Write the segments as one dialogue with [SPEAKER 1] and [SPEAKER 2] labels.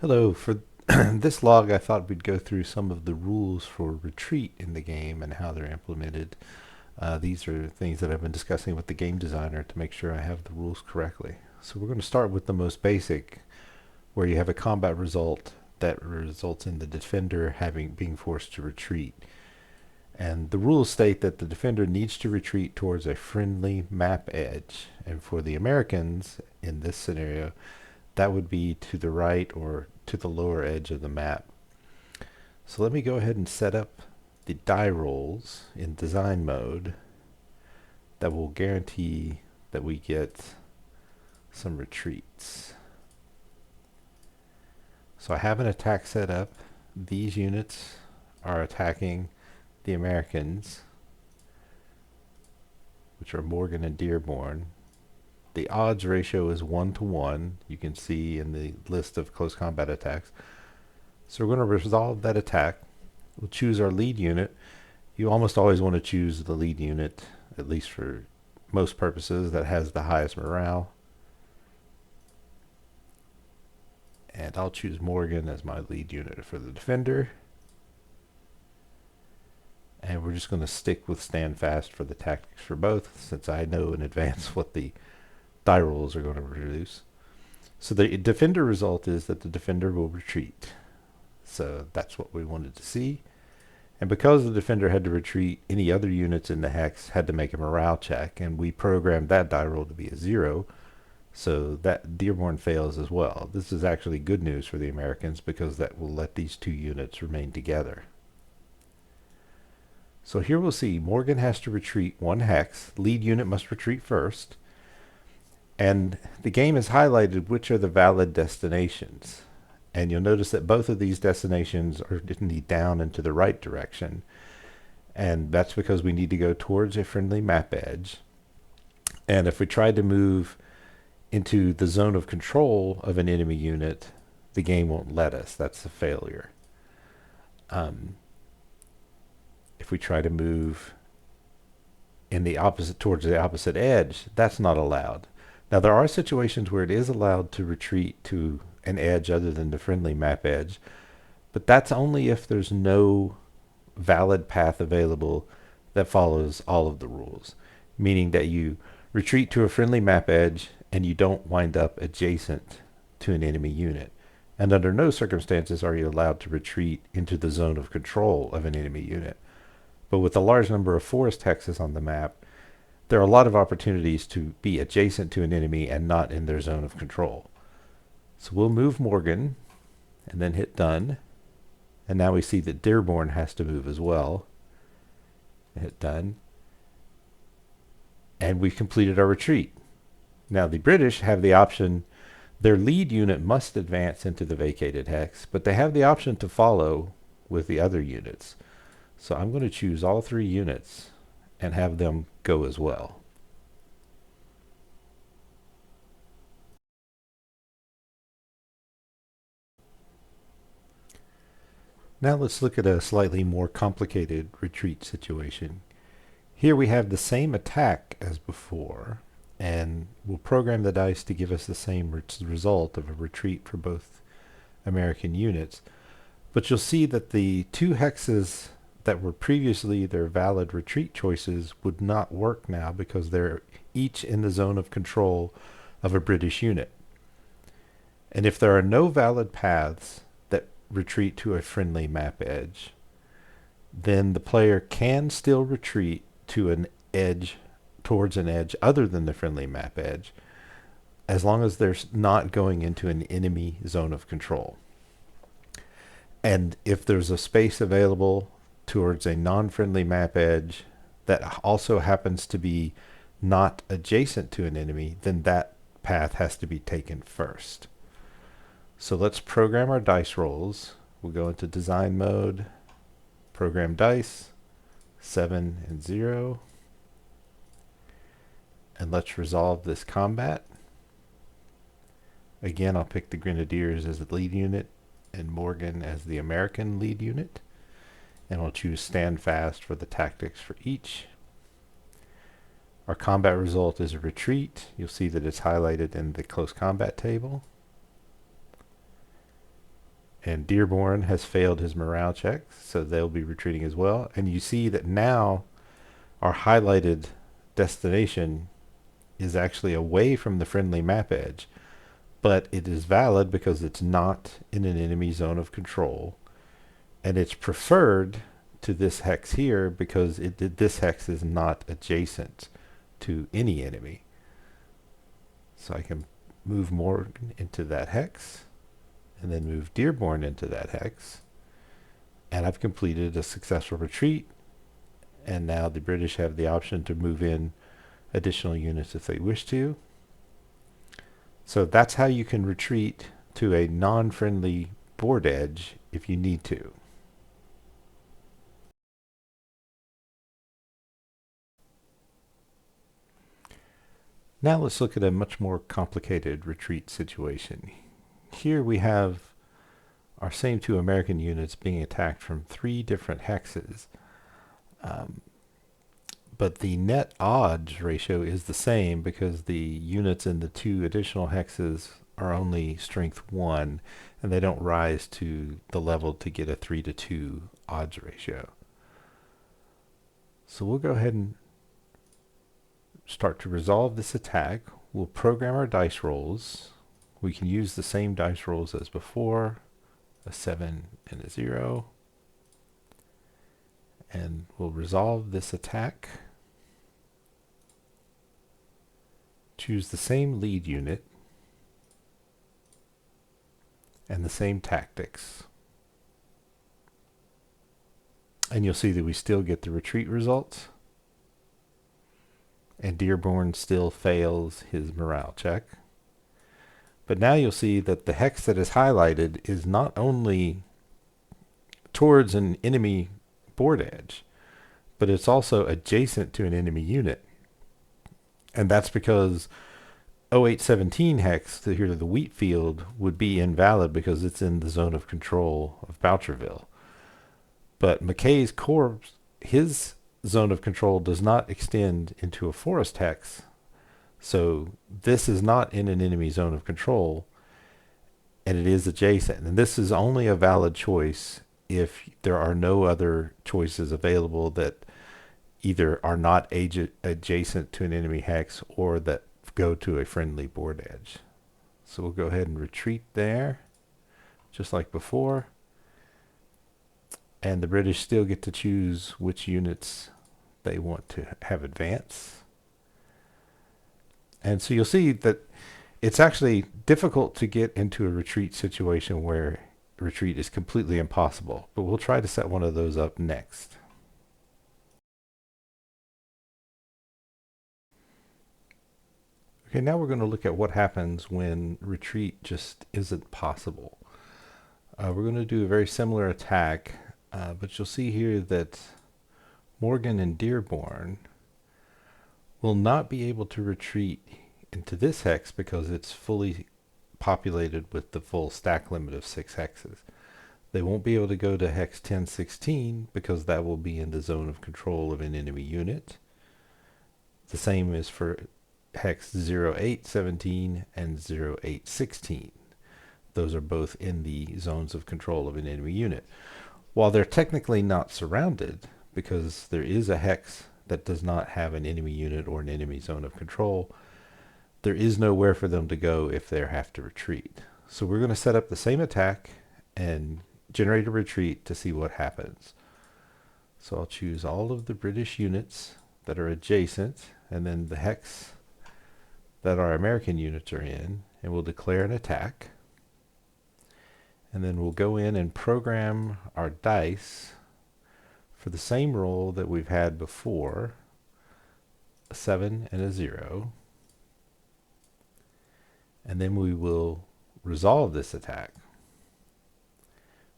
[SPEAKER 1] Hello. For this log, I thought we'd go through some of the rules for retreat in the game and how they're implemented. These are things that I've been discussing with the game designer to make sure I have the rules correctly. So we're going to start with the most basic, where you have a combat result that results in the defender being forced to retreat. And the rules state that the defender needs to retreat towards a friendly map edge. And for the Americans, in this scenario, that would be to the right or to the lower edge of the map. So let me go ahead and set up the die rolls in design mode that will guarantee that we get some retreats. So I have an attack set up. These units are attacking the Americans, which are Morgan and Dearborn. The odds ratio is 1 to 1. You can see in the list of close combat attacks. So we're going to resolve that attack. We'll choose our lead unit. You almost always want to choose the lead unit, at least for most purposes, that has the highest morale. And I'll choose Morgan as my lead unit for the defender. And we're just going to stick with stand fast for the tactics for both, since I know in advance what the die rolls are going to produce. So the defender result is that the defender will retreat. So that's what we wanted to see. And because the defender had to retreat, any other units in the hex had to make a morale check, and we programmed that die roll to be a 0, so that Dearborn fails as well. This is actually good news for the Americans because that will let these two units remain together. So here we'll see Morgan has to retreat 1 hex. Lead unit must retreat first. And the game has highlighted which are the valid destinations. And you'll notice that both of these destinations are in the down and to the right direction. And that's because we need to go towards a friendly map edge. And if we try to move into the zone of control of an enemy unit, the game won't let us. That's a failure. If we try to move in the opposite towards the opposite edge, that's not allowed. Now there are situations where it is allowed to retreat to an edge other than the friendly map edge, but that's only if there's no valid path available that follows all of the rules, meaning that you retreat to a friendly map edge and you don't wind up adjacent to an enemy unit. And under no circumstances are you allowed to retreat into the zone of control of an enemy unit. But with a large number of forest hexes on the map, there are a lot of opportunities to be adjacent to an enemy and not in their zone of control. So we'll move Morgan and then hit done. And now we see that Dearborn has to move as well. Hit done. And we've completed our retreat. Now the British have the option, their lead unit must advance into the vacated hex, but they have the option to follow with the other units. So I'm going to choose all 3 units and have them go as well. Now let's look at a slightly more complicated retreat situation. Here we have the same attack as before, and we'll program the dice to give us the same result of a retreat for both American units. But you'll see that the 2 hexes that were previously their valid retreat choices would not work now because they're each in the zone of control of a British unit. And if there are no valid paths that retreat to a friendly map edge, then the player can still retreat to an edge, towards an edge other than the friendly map edge, as long as they're not going into an enemy zone of control. And if there's a space available towards a non-friendly map edge that also happens to be not adjacent to an enemy, then that path has to be taken first. So let's program our dice rolls. We'll go into design mode, program dice, 7 and 0. And let's resolve this combat. Again, I'll pick the Grenadiers as the lead unit and Morgan as the American lead unit. And we'll choose stand fast for the tactics for each. Our combat result is a retreat. You'll see that it's highlighted in the close combat table. And Dearborn has failed his morale check, so they'll be retreating as well. And you see that now our highlighted destination is actually away from the friendly map edge, but it is valid because it's not in an enemy zone of control, and it's preferred to this hex here because this hex is not adjacent to any enemy. So I can move Morgan into that hex, and then move Dearborn into that hex, and I've completed a successful retreat. And now the British have the option to move in additional units if they wish to. So that's how you can retreat to a non-friendly board edge if you need to. Now let's look at a much more complicated retreat situation. Here we have our same two American units being attacked from 3 different hexes. But the net odds ratio is the same because the units in the 2 additional hexes are only strength 1, and they don't rise to the level to get a 3-to-2 odds ratio. So we'll go ahead and start to resolve this attack. We'll program our dice rolls. We can use the same dice rolls as before, a 7 and a 0. And we'll resolve this attack. Choose the same lead unit and the same tactics. And you'll see that we still get the retreat results. And Dearborn still fails his morale check. But now you'll see that the hex that is highlighted is not only towards an enemy board edge, but it's also adjacent to an enemy unit. And that's because 0817 hex here to the wheat field would be invalid because it's in the zone of control of Boucherville. But McKay's corps, his zone of control does not extend into a forest hex. So this is not in an enemy zone of control, and it is adjacent. And this is only a valid choice if there are no other choices available that either are not adjacent to an enemy hex or that go to a friendly board edge. So we'll go ahead and retreat there, just like before. And the British still get to choose which units they want to have advance. And so you'll see that it's actually difficult to get into a retreat situation where retreat is completely impossible, but we'll try to set one of those up next. Okay, now we're going to look at what happens when retreat just isn't possible. We're going to do a very similar attack, but you'll see here that Morgan and Dearborn will not be able to retreat into this hex because it's fully populated with the full stack limit of 6 hexes. They won't be able to go to hex 1016 because that will be in the zone of control of an enemy unit. The same is for hex 0817 and 0816. Those are both in the zones of control of an enemy unit. While they're technically not surrounded, because there is a hex that does not have an enemy unit or an enemy zone of control, there is nowhere for them to go if they have to retreat. So we're going to set up the same attack and generate a retreat to see what happens. So I'll choose all of the British units that are adjacent and then the hex that our American units are in, and we'll declare an attack. And then we'll go in and program our dice for the same roll that we've had before, a 7 and a 0. And then we will resolve this attack.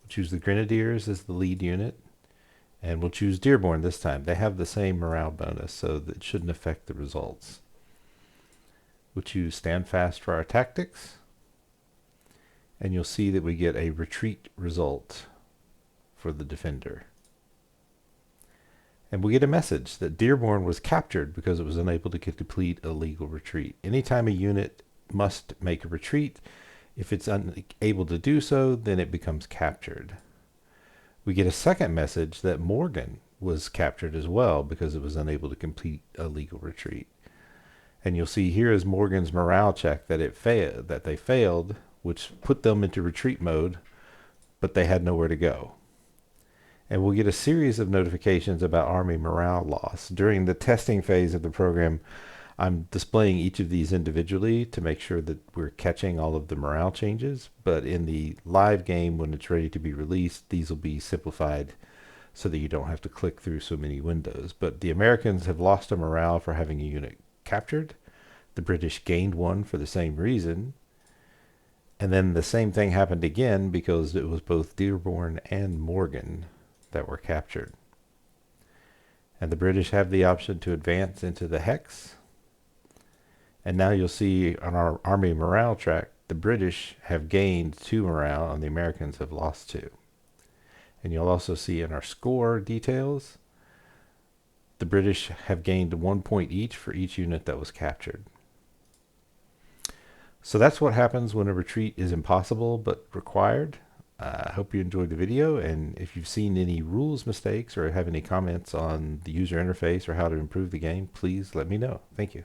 [SPEAKER 1] We'll choose the Grenadiers as the lead unit, and we'll choose Dearborn this time. They have the same morale bonus, so that shouldn't affect the results. We'll choose Stand Fast for our tactics, and you'll see that we get a retreat result for the defender. And we get a message that Dearborn was captured because it was unable to complete a legal retreat. Anytime a unit must make a retreat, If it's unable to do so, then it becomes captured. We get a second message that Morgan was captured as well because it was unable to complete a legal retreat. And you'll see here is Morgan's morale check that they failed, which put them into retreat mode, but they had nowhere to go. And we'll get a series of notifications about Army morale loss. During the testing phase of the program, I'm displaying each of these individually to make sure that we're catching all of the morale changes, but in the live game, when it's ready to be released, these will be simplified so that you don't have to click through so many windows. But the Americans have lost a morale for having a unit captured. The British gained one for the same reason. And then the same thing happened again because it was both Dearborn and Morgan that were captured. And the British have the option to advance into the hex. And now you'll see on our Army morale track, the British have gained 2 morale and the Americans have lost 2. And you'll also see in our score details, the British have gained 1 point each for each unit that was captured. So that's what happens when a retreat is impossible but required. I hope you enjoyed the video, and if you've seen any rules mistakes or have any comments on the user interface or how to improve the game, please let me know. Thank you.